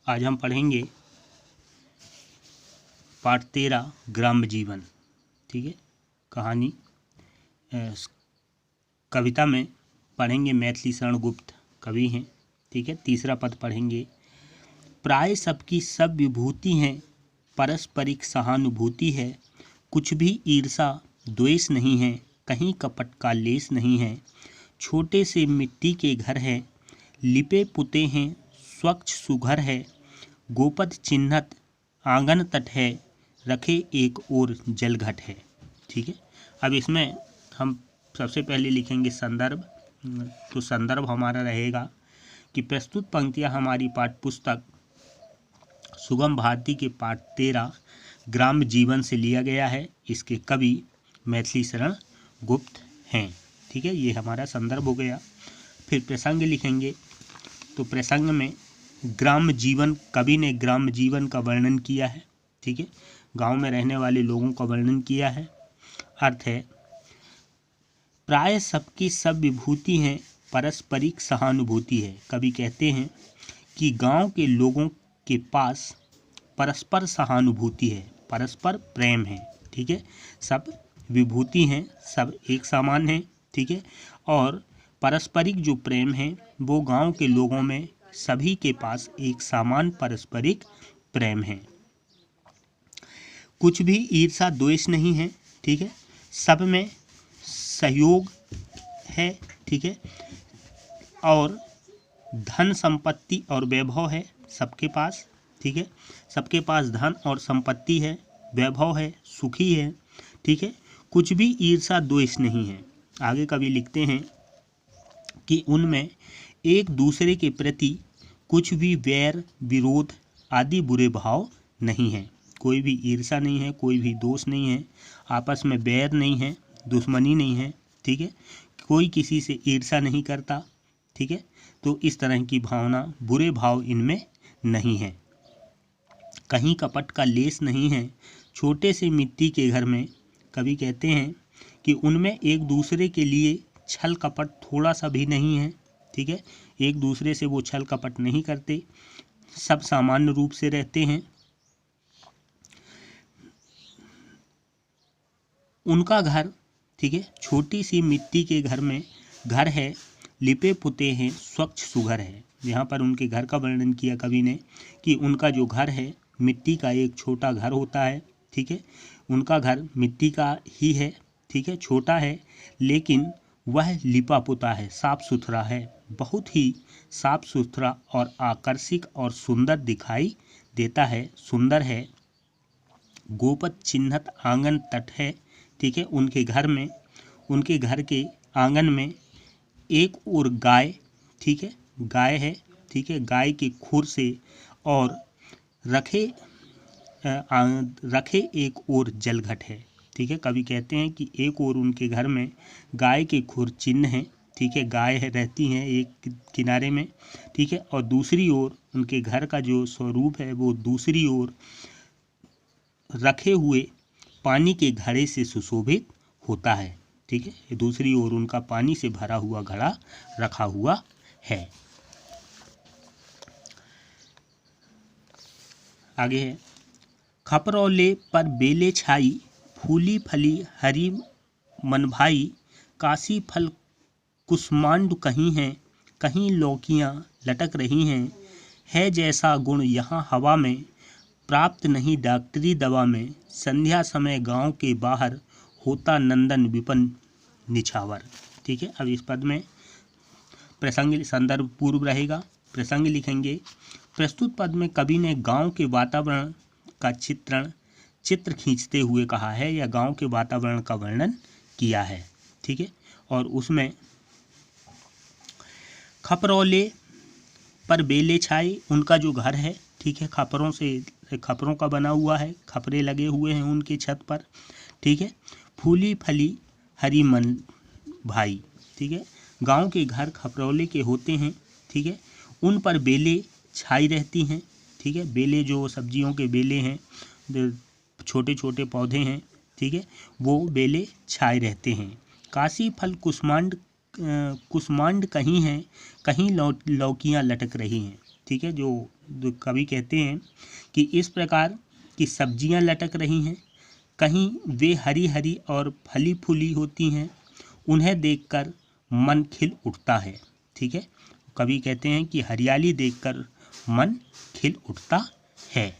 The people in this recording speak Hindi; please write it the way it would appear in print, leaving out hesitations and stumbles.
आज हम पढ़ेंगे पाठ 13 ग्राम्य जीवन। ठीक है, कहानी कविता में पढ़ेंगे मैथिली शरण गुप्त कवि हैं। ठीक है, तीसरा पद पढ़ेंगे। प्राय सबकी सब विभूति हैं, पारस्परिक सहानुभूति है, कुछ भी ईर्षा द्वेष नहीं है, कहीं कपट का लेस नहीं है। छोटे से मिट्टी के घर है, लिपे पुते हैं, स्वच्छ सुघर है, गोपद चिन्हत आंगन तट है, रखे एक और जलघट है। ठीक है, अब इसमें हम सबसे पहले लिखेंगे संदर्भ। तो संदर्भ हमारा रहेगा कि प्रस्तुत पंक्तियाँ हमारी पाठ्यपुस्तक सुगम भारती के पाठ 13 ग्राम्य जीवन से लिया गया है। इसके कवि मैथिली शरण गुप्त हैं। ठीक है, ये हमारा संदर्भ हो गया। फिर प्रसंग लिखेंगे। तो प्रसंग में ग्राम्य जीवन, कवि ने ग्राम्य जीवन का वर्णन किया है। ठीक है, गांव में रहने वाले लोगों का वर्णन किया है। अर्थ है प्राय सबकी सब विभूति हैं, पारस्परिक सहानुभूति है। कवि कहते हैं कि गांव के लोगों के पास परस्पर सहानुभूति है, परस्पर प्रेम है। ठीक है, सब विभूति हैं, सब एक समान हैं। ठीक है, और पारस्परिक जो प्रेम है वो गांव के लोगों में सभी के पास एक समान पारस्परिक प्रेम है। कुछ भी ईर्षा द्वेष नहीं है। ठीक है, सब में सहयोग है। ठीक है, और धन संपत्ति और वैभव है सबके पास। ठीक है, सबके पास धन और संपत्ति है, वैभव है, सुखी है। ठीक है, कुछ भी ईर्षा द्वेष नहीं है। आगे कवि लिखते हैं कि उनमें एक दूसरे के प्रति कुछ भी वैर विरोध आदि बुरे भाव नहीं है। कोई भी ईर्षा नहीं है, कोई भी दोष नहीं है, आपस में बैर नहीं है, दुश्मनी नहीं है। ठीक है, कोई किसी से ईर्षा नहीं करता। ठीक है, तो इस तरह की भावना, बुरे भाव इनमें नहीं है। कहीं कपट का लेस नहीं है। छोटे से मिट्टी के घर में कवि कहते हैं कि उनमें एक दूसरे के लिए छल कपट थोड़ा सा भी नहीं है। ठीक है, एक दूसरे से वो छल कपट नहीं करते, सब सामान्य रूप से रहते हैं। उनका घर, ठीक है, छोटी सी मिट्टी के घर में घर है, लिपे पुते हैं, स्वच्छ सुघर है। यहाँ पर उनके घर का वर्णन किया कवि ने कि उनका जो घर है मिट्टी का एक छोटा घर होता है। ठीक है, उनका घर मिट्टी का ही है। ठीक है, छोटा है लेकिन वह लिपा पुता है, साफ सुथरा है, बहुत ही साफ सुथरा और आकर्षक और सुंदर दिखाई देता है, सुंदर है। गोपद चिन्हत आंगन तट है। ठीक है, उनके घर में, उनके घर के आंगन में एक और गाय, ठीक है, गाय है। ठीक है, गाय के खुर से और रखे एक और जलघट है। ठीक है, कवि कहते हैं कि एक और उनके घर में गाय के खुर चिन्ह है। ठीक है, गाय है, रहती हैं एक किनारे में। ठीक है, और दूसरी ओर उनके घर का जो स्वरूप है वो दूसरी ओर रखे हुए पानी के घड़े से सुशोभित होता है। ठीक है, दूसरी ओर उनका पानी से भरा हुआ घड़ा रखा हुआ है। आगे है खपरौले पर बेले छाई, फूली फली हरी मन भाई, काशी फल कुसमांड कहीं हैं, कहीं लौकियां लटक रही हैं, है जैसा गुण यहाँ हवा में, प्राप्त नहीं डॉक्टरी दवा में, संध्या समय गांव के बाहर, होता नंदन विपन निछावर। ठीक है, अब इस पद में प्रसंग संदर्भ पूर्व रहेगा। प्रसंग लिखेंगे। प्रस्तुत पद में कवि ने गांव के वातावरण का चित्र खींचते हुए कहा है या गांव के वातावरण का वर्णन किया है। ठीक है, और उसमें खपरौले पर बेले छाए, उनका जो घर है, ठीक है, खपरों का बना हुआ है, खपरे लगे हुए हैं उनके छत पर। ठीक है, फूली फली हरी मन भाई। ठीक है, गांव के घर खपरौले के होते हैं। ठीक है, उन पर बेले छाई रहती हैं। ठीक है, बेले जो सब्जियों के बेले हैं, छोटे छोटे पौधे हैं। ठीक है, वो बेले छाए रहते हैं। काशी फल कुसमांड कहीं हैं, कहीं लौकियां लटक रही हैं। ठीक है, जो कवि कहते हैं कि इस प्रकार की सब्जियां लटक रही हैं, कहीं वे हरी हरी और फली फूली होती हैं, उन्हें देखकर मन खिल उठता है। ठीक है, कवि कहते हैं कि हरियाली देखकर मन खिल उठता है।